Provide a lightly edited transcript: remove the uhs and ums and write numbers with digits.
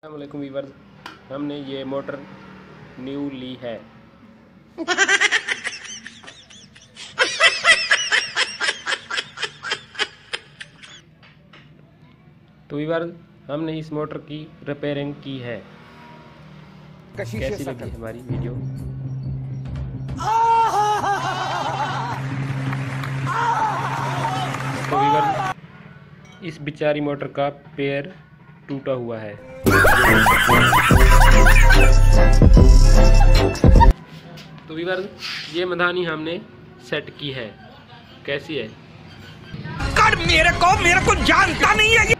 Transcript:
अस्सलामुअलैकुम वीवर्स, हमने ये मोटर न्यू ली है। तो वीवर्स, हमने इस मोटर की रिपेयरिंग की है। कैसी लगी हमारी वीडियो? तो वीवर्स, इस बेचारी मोटर का पैर टूटा हुआ है। तो वीवर्स, ये मधानी हमने सेट की है। कैसी है? कर मेरे को जानता नहीं है।